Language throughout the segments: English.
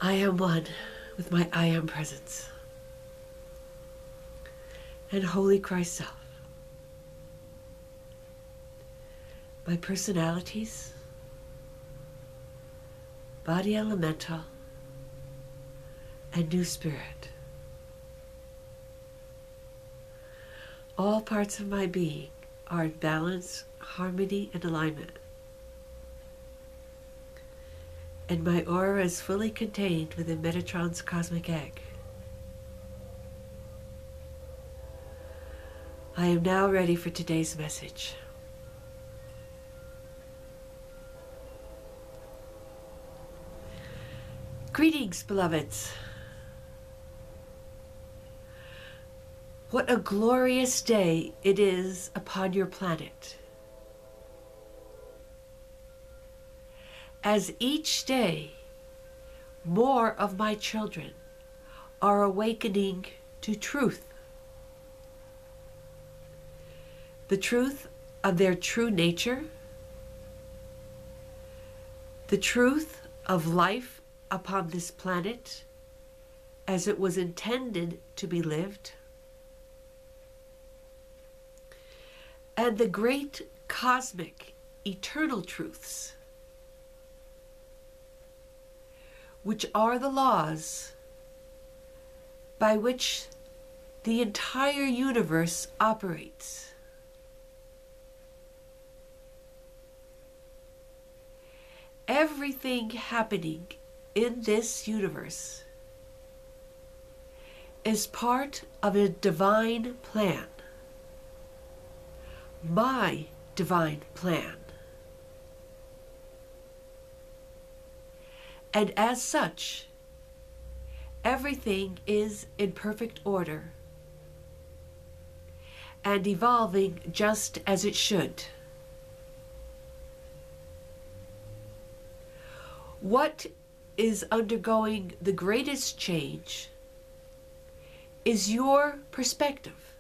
I am one with my I am presence and Holy Christ Self. My personalities, body elemental, and new spirit. All parts of my being are in balance, harmony, and alignment. And my aura is fully contained within Metatron's cosmic egg. I am now ready for today's message. Greetings, beloveds. What a glorious day it is upon your planet. As each day, more of my children are awakening to truth. The truth of their true nature, the truth of life upon this planet as it was intended to be lived, and the great cosmic eternal truths, which are the laws by which the entire universe operates. Everything happening in this universe is part of a divine plan. My divine plan. And as such, everything is in perfect order and evolving just as it should. What is undergoing the greatest change is your perspective.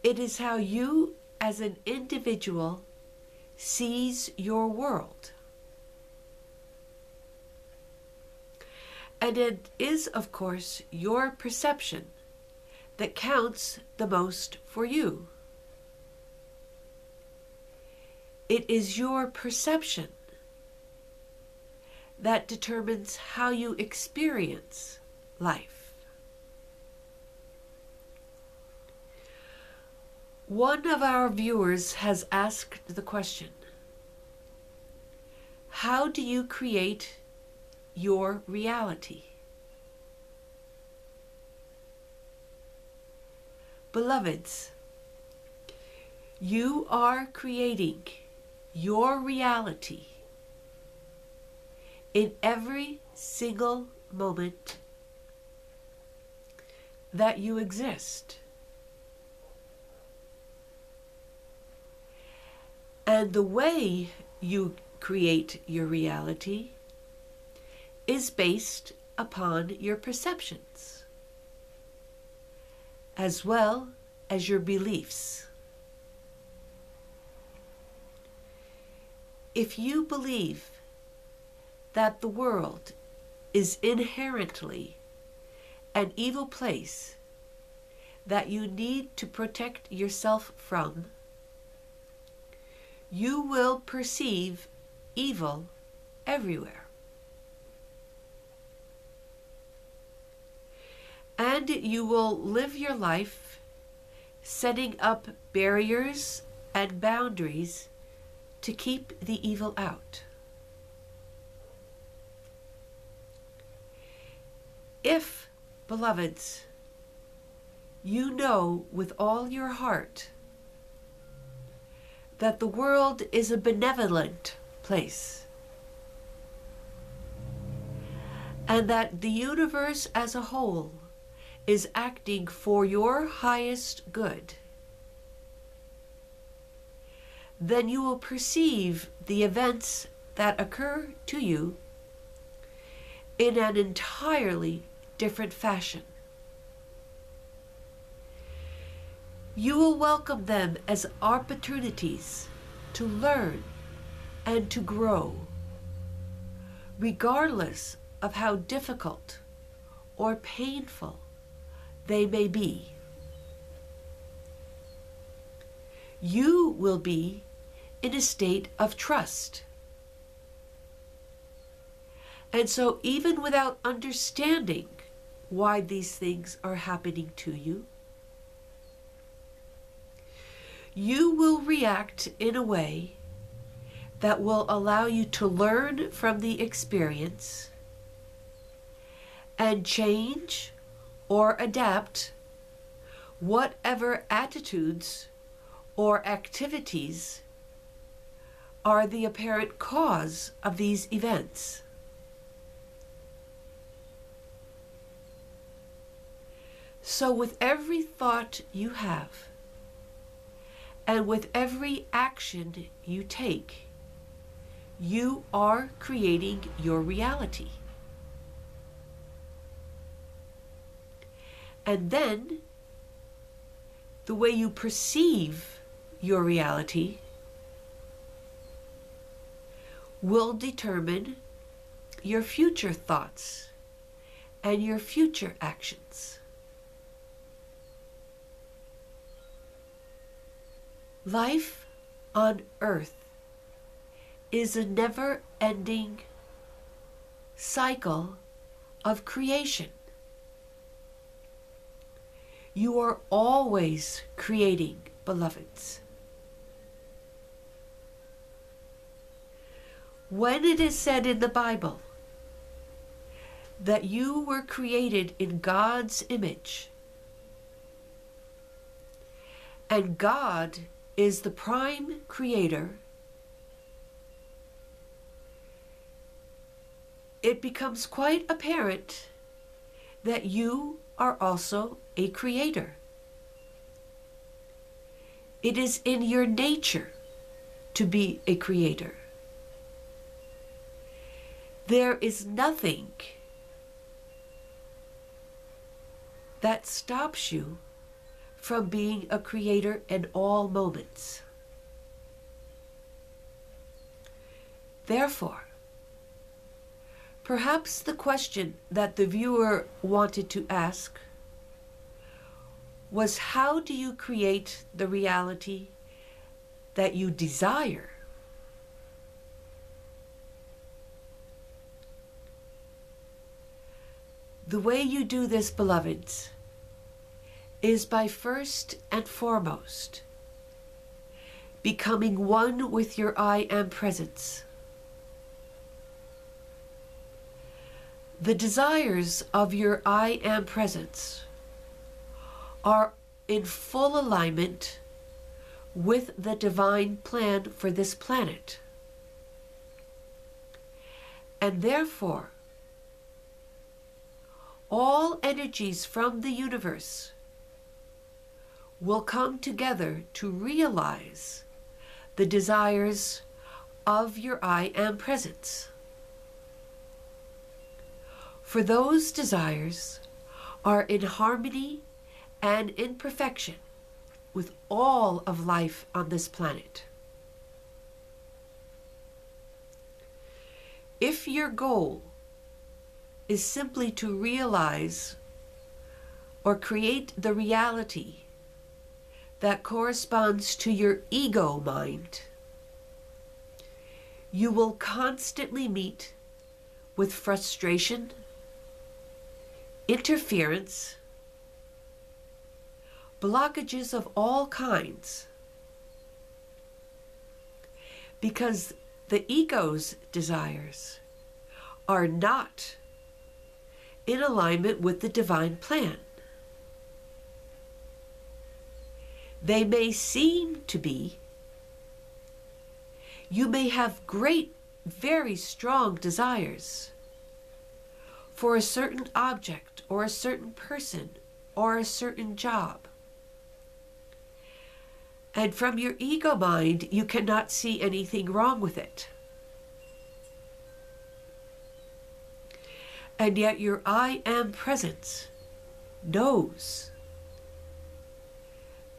It is how you as an individual sees your world. And it is, of course, your perception that counts the most for you. It is your perception that determines how you experience life. One of our viewers has asked the question, how do you create your reality? Beloveds, you are creating your reality in every single moment that you exist. And the way you create your reality is based upon your perceptions, as well as your beliefs. If you believe that the world is inherently an evil place that you need to protect yourself from, you will perceive evil everywhere. And you will live your life setting up barriers and boundaries to keep the evil out. If, beloveds, you know with all your heart that the world is a benevolent place, and that the universe as a whole is acting for your highest good, then you will perceive the events that occur to you in an entirely different fashion. You will welcome them as opportunities to learn and to grow, regardless of how difficult or painful they may be. You will be in a state of trust. And so even without understanding why these things are happening to you, you will react in a way that will allow you to learn from the experience and change or adapt whatever attitudes or activities are the apparent cause of these events. So with every thought you have, and with every action you take, you are creating your reality. And then, the way you perceive your reality will determine your future thoughts and your future actions. Life on earth is a never-ending cycle of creation. You are always creating, beloveds. When it is said in the Bible that you were created in God's image, and God is the prime creator, it becomes quite apparent that you are also a creator. It is in your nature to be a creator. There is nothing that stops you from being a creator in all moments. Therefore, perhaps the question that the viewer wanted to ask was, how do you create the reality that you desire? The way you do this, beloveds, is by first and foremost becoming one with your I Am presence. The desires of your I Am presence are in full alignment with the divine plan for this planet. And therefore, all energies from the universe will come together to realize the desires of your I Am presence. For those desires are in harmony and in perfection with all of life on this planet. If your goal is simply to realize or create the reality that corresponds to your ego mind, you will constantly meet with frustration, interference, blockages of all kinds, because the ego's desires are not in alignment with the divine plan. They may seem to be. You may have great, very strong desires for a certain object or a certain person or a certain job. And from your ego mind, you cannot see anything wrong with it. And yet your I Am presence knows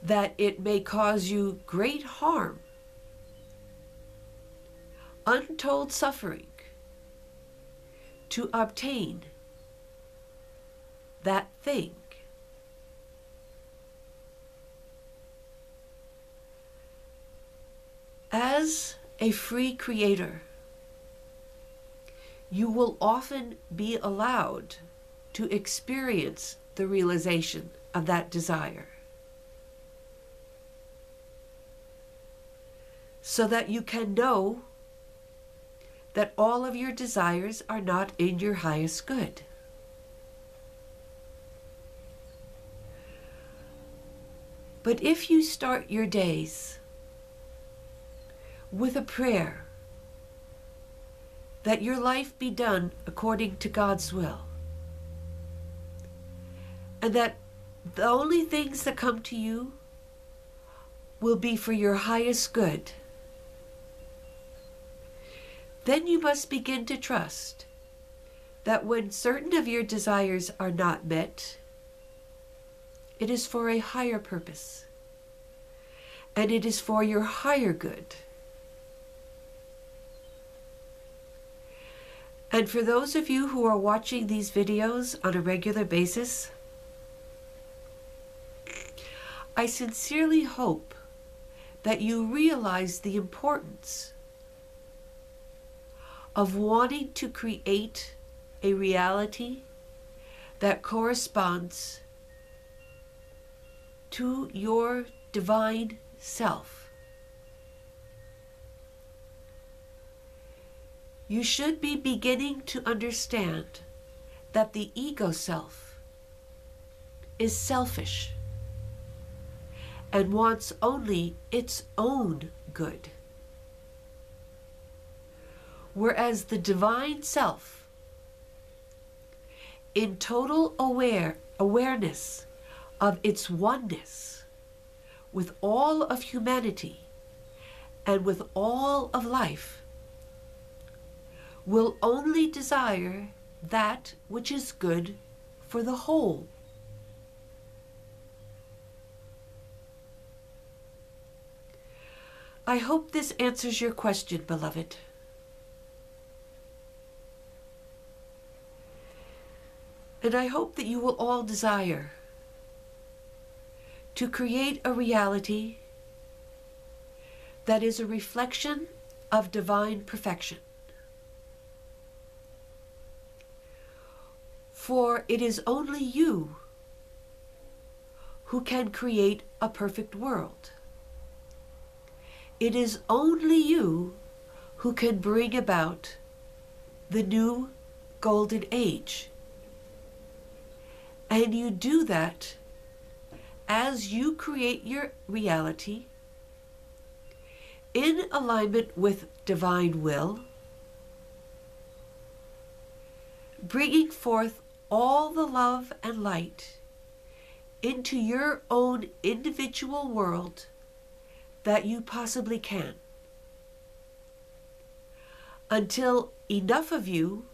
that it may cause you great harm, untold suffering, to obtain that thing. As a free creator, you will often be allowed to experience the realization of that desire, so that you can know that all of your desires are not in your highest good. But if you start your days with a prayer that your life be done according to God's will, and that the only things that come to you will be for your highest good, then you must begin to trust that when certain of your desires are not met, it is for a higher purpose, and it is for your higher good. And for those of you who are watching these videos on a regular basis, I sincerely hope that you realize the importance of wanting to create a reality that corresponds to your divine self. You should be beginning to understand that the ego self is selfish and wants only its own good, whereas the divine self, in total awareness of its oneness with all of humanity and with all of life, will only desire that which is good for the whole. I hope this answers your question, beloved. And I hope that you will all desire to create a reality that is a reflection of divine perfection. For it is only you who can create a perfect world. It is only you who can bring about the new golden age. And you do that as you create your reality in alignment with divine will, bringing forth all the love and light into your own individual world that you possibly can, until enough of you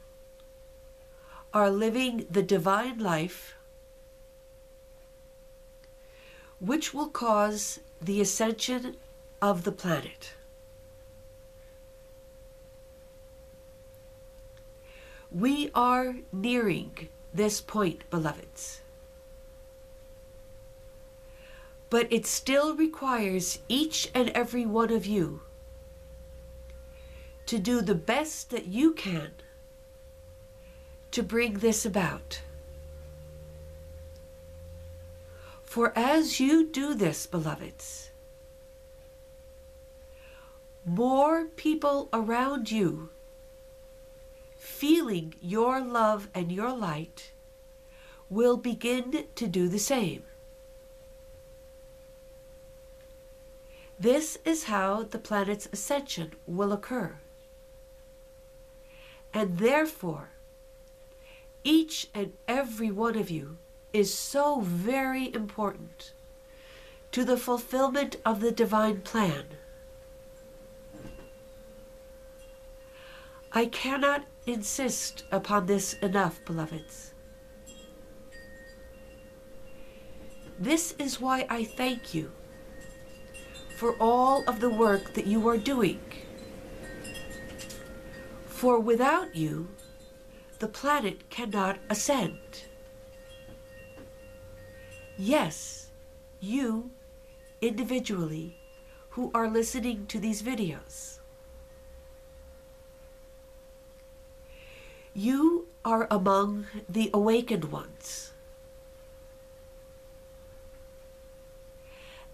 are living the divine life which will cause the ascension of the planet. We are nearing this point, beloveds. But it still requires each and every one of you to do the best that you can to bring this about. For as you do this, beloveds, more people around you feeling your love and your light will begin to do the same. This is how the planet's ascension will occur. And therefore, each and every one of you is so very important to the fulfillment of the divine plan. I cannot insist upon this enough, beloveds. This is why I thank you for all of the work that you are doing. For without you, the planet cannot ascend. Yes, you individually who are listening to these videos, you are among the awakened ones.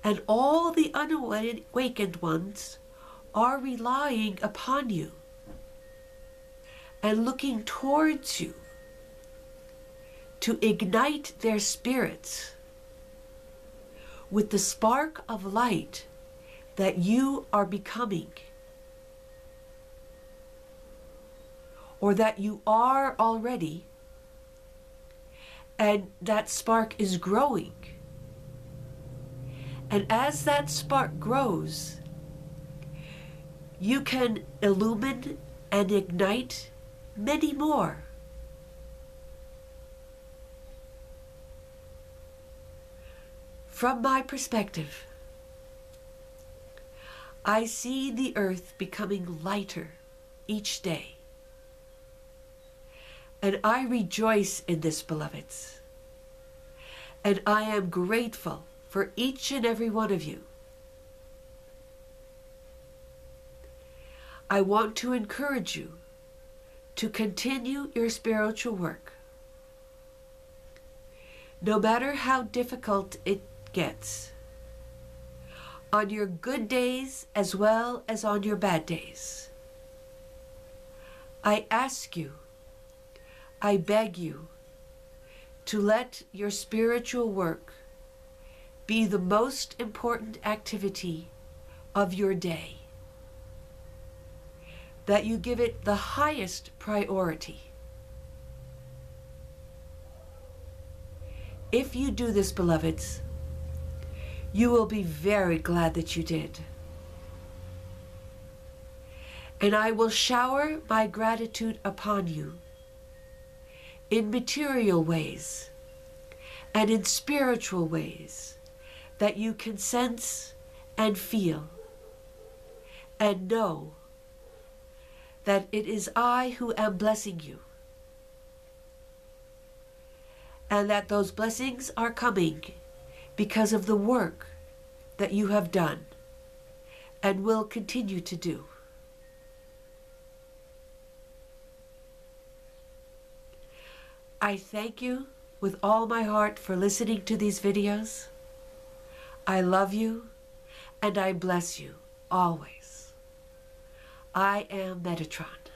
And all the unawakened ones are relying upon you and looking towards you to ignite their spirits with the spark of light that you are becoming, or that you are already, and that spark is growing. And as that spark grows, you can illumine and ignite many more. From my perspective, I see the earth becoming lighter each day. And I rejoice in this, beloveds. And I am grateful for each and every one of you. I want to encourage you to continue your spiritual work. No matter how difficult it gets, on your good days as well as on your bad days. I ask you, I beg you, to let your spiritual work be the most important activity of your day. That you give it the highest priority. If you do this, beloveds, you will be very glad that you did. And I will shower my gratitude upon you in material ways and in spiritual ways that you can sense and feel and know that it is I who am blessing you, and that those blessings are coming because of the work that you have done and will continue to do. I thank you with all my heart for listening to these videos. I love you and I bless you always. I am Metatron.